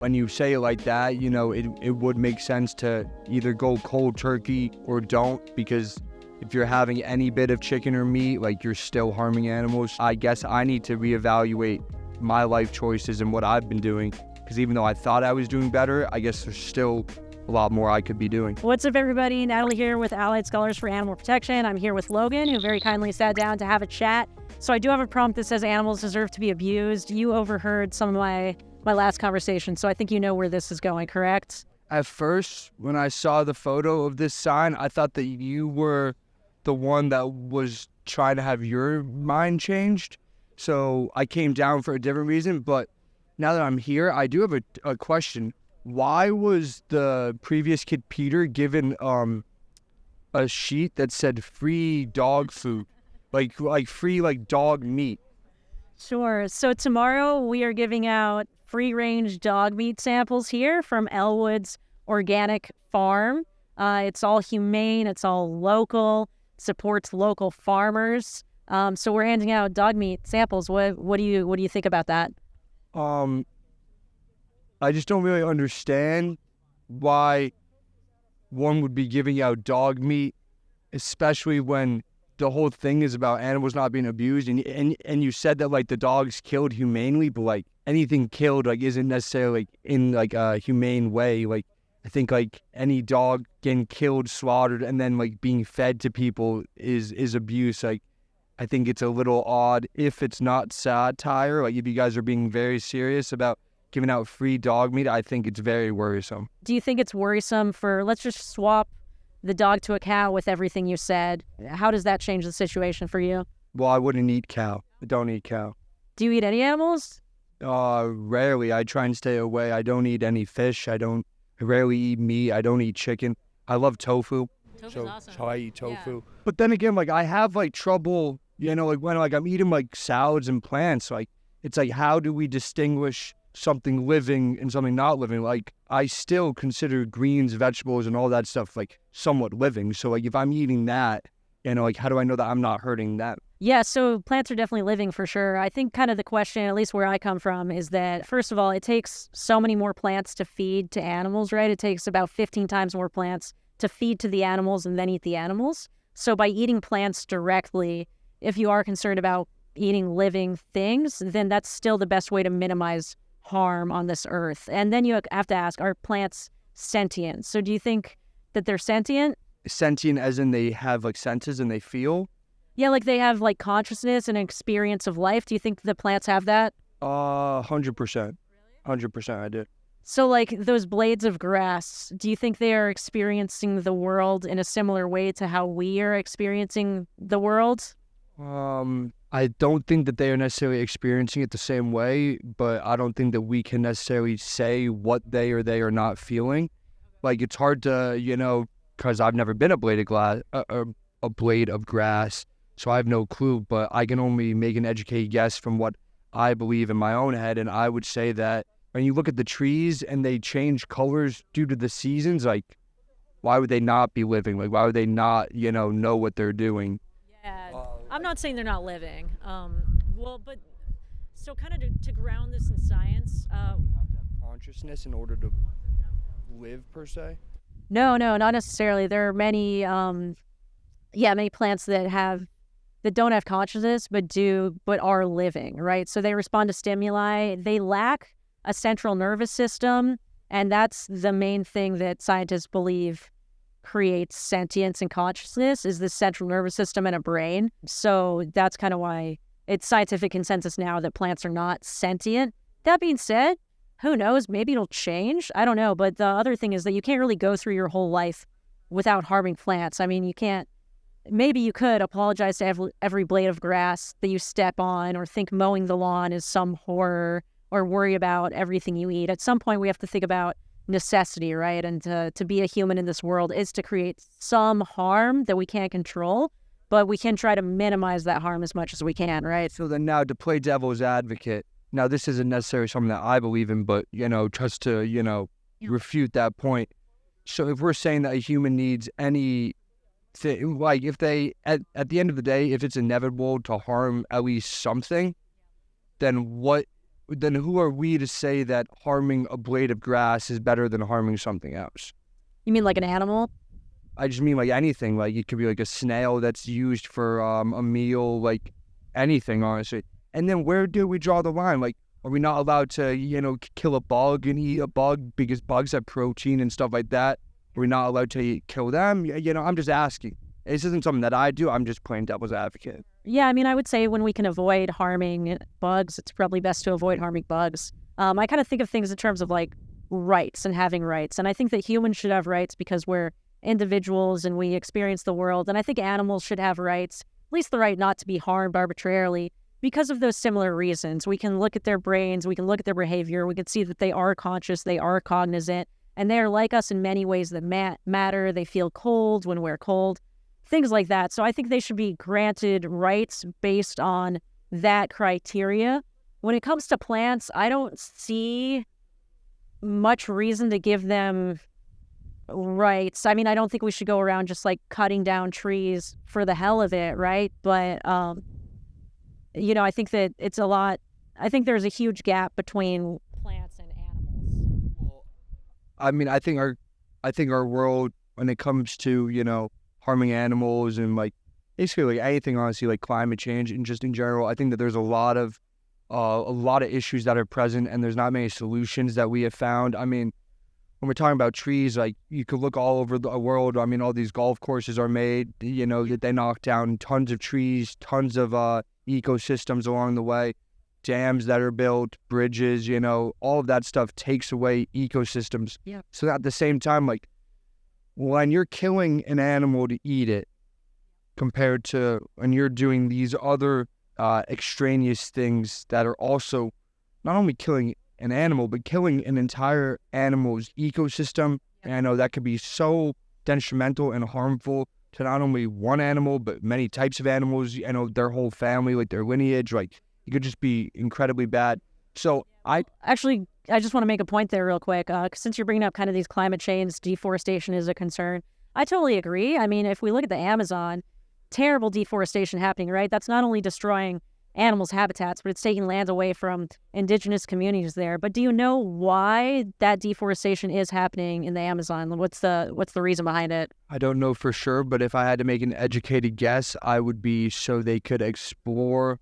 When you say it like that, it would make sense to either go cold turkey or don't, because if you're having any bit of chicken or meat, like, you're still harming animals. I guess I need to reevaluate my life choices and what I've been doing, because even though I thought I was doing better, I guess there's still a lot more I could be doing. What's up, everybody? Natalie here with Allied Scholars for Animal Protection. I'm here with Logan, who very kindly sat down to have a chat. So I do have a prompt that says animals deserve to be abused. You overheard some of my last conversation, so I think you know where this is going, correct? At first, when I saw the photo of this sign, I thought that you were the one that was trying to have your mind changed. So I came down for a different reason, but now that I'm here, I do have a question. Why was the previous kid, Peter, given a sheet that said free dog food? Like free, like, dog meat? Sure. So tomorrow we are giving out free-range dog meat samples here from Elwood's Organic Farm. It's all humane. It's all local. Supports local farmers. So we're handing out dog meat samples. What do you think about that? I just don't really understand why one would be giving out dog meat, especially when the whole thing is about animals not being abused. And you said that, like, the dogs killed humanely, but, like, anything killed, like, isn't necessarily, like, in, like, a humane way. Like, I think, like, any dog getting killed, slaughtered, and then, like, being fed to people is abuse. Like, I think it's a little odd if it's not satire. Like, if you guys are being very serious about giving out free dog meat, I think it's very worrisome. Do you think it's worrisome let's just swap the dog to a cow with everything you said? How does that change the situation for you? Well, I wouldn't eat cow. I don't eat cow. Do you eat any animals? Rarely. I try and stay away. I don't eat any fish. I rarely eat meat. I don't eat chicken. I love tofu. Tofu's awesome. So I eat tofu. Yeah. But then again, like, I have, like, trouble, like, when, like, I'm eating, like, salads and plants, like, it's like, how do we distinguish something living and something not living? Like, I still consider greens, vegetables, and all that stuff, like, somewhat living. So, like, if I'm eating that, like, how do I know that I'm not hurting that? Yeah, so plants are definitely living for sure. I think kind of the question, at least where I come from, is that, first of all, it takes so many more plants to feed to animals, right? It takes about 15 times more plants to feed to the animals and then eat the animals. So by eating plants directly, if you are concerned about eating living things, then that's still the best way to minimize harm on this earth. And then you have to ask, are plants sentient? So do you think that they're sentient? Sentient as in they have, like, senses and they feel? Yeah, like they have, like, consciousness and experience of life. Do you think the plants have that? 100%. 100% I do. So, like, those blades of grass, do you think they are experiencing the world in a similar way to how we are experiencing the world? I don't think that they are necessarily experiencing it the same way, but I don't think that we can necessarily say what they are not feeling. Like, it's hard to, because I've never been a blade of grass, so I have no clue, but I can only make an educated guess from what I believe in my own head. And I would say that when you look at the trees and they change colors due to the seasons, like, why would they not be living? Like, why would they not, know what they're doing? Yeah, I'm not saying they're not living. But so kind of to ground this in science. You have to have consciousness in order to live, per se? No, not necessarily. There are many plants that don't have consciousness, but are living, right? So they respond to stimuli. They lack a central nervous system, and that's the main thing that scientists believe creates sentience and consciousness, is the central nervous system and a brain. So that's kind of why it's scientific consensus now that plants are not sentient. That being said, who knows? Maybe it'll change. I don't know. But the other thing is that you can't really go through your whole life without harming plants. I mean, you can't. Maybe you could apologize to every blade of grass that you step on, or think mowing the lawn is some horror, or worry about everything you eat. At some point, we have to think about necessity, right? And to be a human in this world is to create some harm that we can't control, but we can try to minimize that harm as much as we can, right? So then now, to play devil's advocate, now this isn't necessarily something that I believe in, but, just to, refute that point. So if we're saying that a human needs any like, if they, at the end of the day, if it's inevitable to harm at least something, then what then who are we to say that harming a blade of grass is better than harming something else? You mean like an animal? I just mean like anything. Like it could be like a snail that's used for a meal, like anything, honestly. And then where do we draw the line? Like, are we not allowed to, kill a bug and eat a bug because bugs have protein and stuff like that? Are we not allowed to kill them? I'm just asking. This isn't something that I do. I'm just playing devil's advocate. Yeah, I mean, I would say when we can avoid harming bugs, it's probably best to avoid harming bugs. I kind of think of things in terms of like rights and having rights. And I think that humans should have rights because we're individuals and we experience the world. And I think animals should have rights, at least the right not to be harmed arbitrarily because of those similar reasons. We can look at their brains, we can look at their behavior, we can see that they are conscious, they are cognizant, and they are like us in many ways that matter. They feel cold when we're cold, things like that. So I think they should be granted rights based on that criteria. When it comes to plants, I don't see much reason to give them rights. I mean, I don't think we should go around just like cutting down trees for the hell of it, right? But, I think that it's a lot. I think there's a huge gap between plants and animals. Well, I mean, I think our world, when it comes to, harming animals and like basically like anything, honestly, like climate change and just in general, I think that there's a lot of issues that are present and there's not many solutions that we have found. I mean, when we're talking about trees, like you could look all over the world. I mean, all these golf courses are made, that they knock down tons of trees, tons of ecosystems along the way, dams that are built, bridges, all of that stuff takes away ecosystems. Yeah. So at the same time, like when you're killing an animal to eat it compared to when you're doing these other extraneous things that are also not only killing an animal, but killing an entire animal's ecosystem. And I know that could be so detrimental and harmful to not only one animal, but many types of animals, their whole family, like their lineage, like it could just be incredibly bad. So I just want to make a point there real quick. Since you're bringing up kind of these climate change, deforestation is a concern. I totally agree. I mean, if we look at the Amazon, terrible deforestation happening, right? That's not only destroying animals' habitats, but it's taking lands away from indigenous communities there. But do you know why that deforestation is happening in the Amazon? What's the reason behind it? I don't know for sure, but if I had to make an educated guess, I would be so they could explore,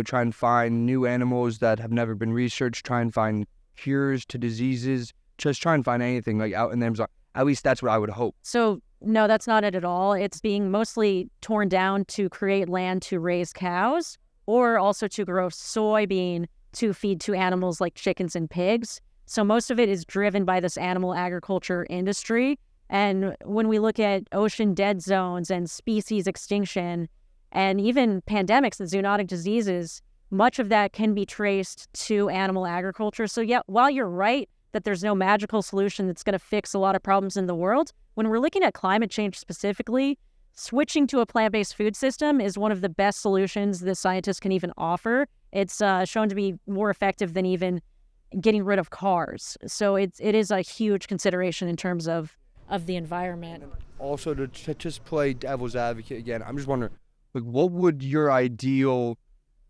try and find new animals that have never been researched, try and find cures to diseases, just try and find anything like out in the Amazon. At least that's what I would hope. So no, that's not it at all. It's being mostly torn down to create land to raise cows, or also to grow soybean to feed to animals like chickens and pigs. So most of it is driven by this animal agriculture industry. And when we look at ocean dead zones and species extinction, and even pandemics and zoonotic diseases, much of that can be traced to animal agriculture. So yeah, while you're right that there's no magical solution that's going to fix a lot of problems in the world, when we're looking at climate change specifically, switching to a plant-based food system is one of the best solutions the scientists can even offer. It's shown to be more effective than even getting rid of cars. So it is a huge consideration in terms of the environment. Also, to just play devil's advocate again, I'm just wondering, like, what would your ideal,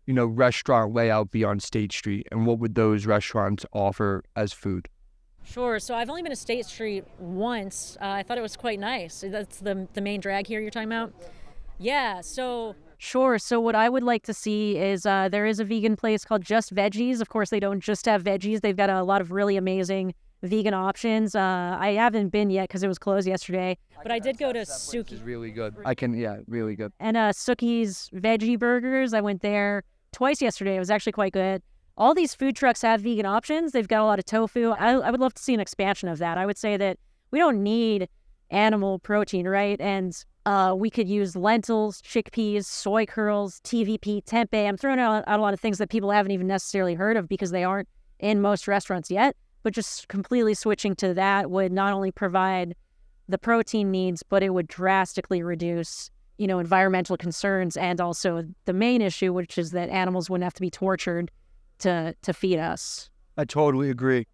restaurant layout be on State Street, and what would those restaurants offer as food? Sure. So I've only been to State Street once. I thought it was quite nice. That's the main drag here you're talking about? Yeah, so... Sure. So what I would like to see is there is a vegan place called Just Veggies. Of course, they don't just have veggies. They've got a lot of really amazing vegan options. I haven't been yet because it was closed yesterday. But I did go to Suki. It's really good. Really good. And Suki's Veggie Burgers. I went there twice yesterday. It was actually quite good. All these food trucks have vegan options. They've got a lot of tofu. I would love to see an expansion of that. I would say that we don't need animal protein, right? And we could use lentils, chickpeas, soy curls, TVP, tempeh. I'm throwing out a lot of things that people haven't even necessarily heard of because they aren't in most restaurants yet. But just completely switching to that would not only provide the protein needs, but it would drastically reduce, environmental concerns and also the main issue, which is that animals wouldn't have to be tortured to feed us. I totally agree.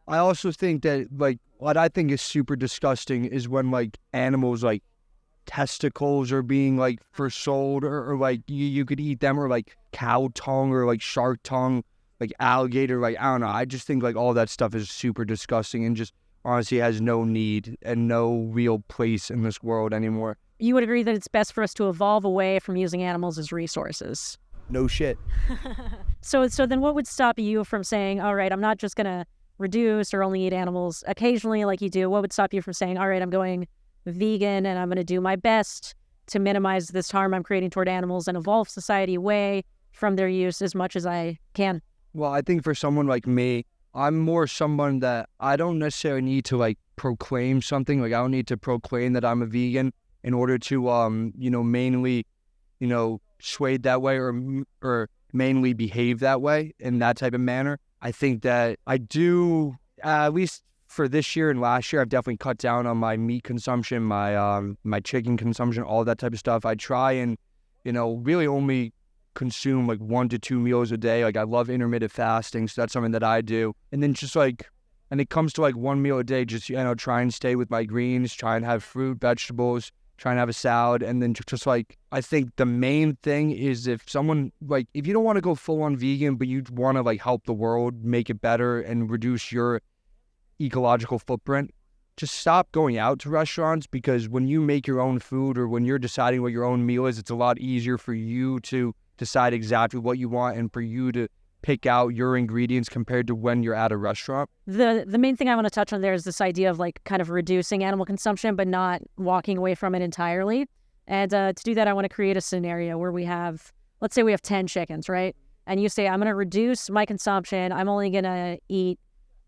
I also think that, like, what I think is super disgusting is when, like, animals, like, testicles are being, like, for sold or like, you could eat them, or, like, cow tongue or, like, shark tongue. like alligator, like, I don't know. I just think like all that stuff is super disgusting and just honestly has no need and no real place in this world anymore. You would agree that it's best for us to evolve away from using animals as resources. No shit. So then what would stop you from saying, all right, I'm not just going to reduce or only eat animals occasionally like you do? What would stop you from saying, all right, I'm going vegan and I'm going to do my best to minimize this harm I'm creating toward animals and evolve society away from their use as much as I can? Well, I think for someone like me, I'm more someone that I don't necessarily need to like proclaim something. Like I don't need to proclaim that I'm a vegan in order to, mainly, swayed that way or mainly behave that way in that type of manner. I think that I do, at least for this year and last year, I've definitely cut down on my meat consumption, my chicken consumption, all that type of stuff. I try and, really only consume like 1 to 2 meals a day. Like I love intermittent fasting, so that's something that I do. And then just like, and it comes to like 1 meal a day, just, try and stay with my greens, try and have fruit, vegetables, try and have a salad. And then just like, I think the main thing is if someone like, if you don't want to go full on vegan, but you want to like help the world, make it better and reduce your ecological footprint, just stop going out to restaurants, because when you make your own food or when you're deciding what your own meal is, it's a lot easier for you to decide exactly what you want and for you to pick out your ingredients compared to when you're at a restaurant. The main thing I want to touch on there is this idea of like kind of reducing animal consumption but not walking away from it entirely. And to do that, I want to create a scenario where we have, let's say we have 10 chickens, right? And you say, I'm going to reduce my consumption. I'm only going to eat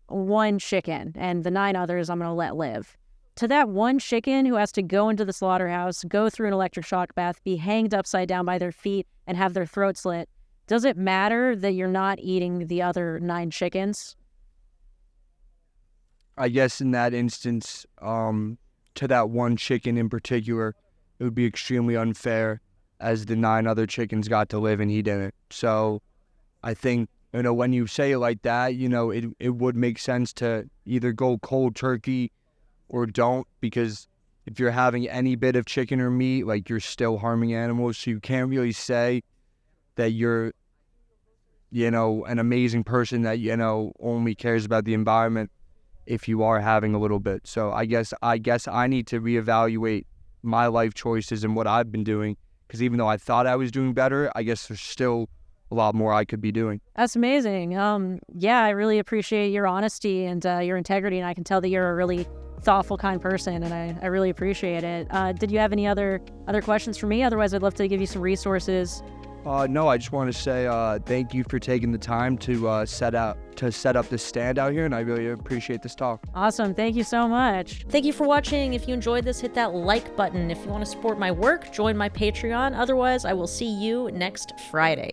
1 chicken and the 9 others I'm going to let live. To that 1 chicken who has to go into the slaughterhouse, go through an electric shock bath, be hanged upside down by their feet and have their throat slit, does it matter that you're not eating the other 9 chickens? I guess in that instance, to that 1 chicken in particular, it would be extremely unfair as the 9 other chickens got to live and he didn't. So I think, when you say it like that, it would make sense to either go cold turkey or don't, because if you're having any bit of chicken or meat, like you're still harming animals. So you can't really say that you're, an amazing person that, only cares about the environment if you are having a little bit. So I guess I need to reevaluate my life choices and what I've been doing, because even though I thought I was doing better, I guess there's still a lot more I could be doing. That's amazing. I really appreciate your honesty and your integrity, and I can tell that you're a really thoughtful, kind person, and I really appreciate it. Did you have any other questions for me? Otherwise, I'd love to give you some resources. No, I just want to say thank you for taking the time to set up this stand out here, and I really appreciate this talk. Awesome. Thank you so much. Thank you for watching. If you enjoyed this, hit that like button. If you want to support my work, join my Patreon. Otherwise, I will see you next Friday.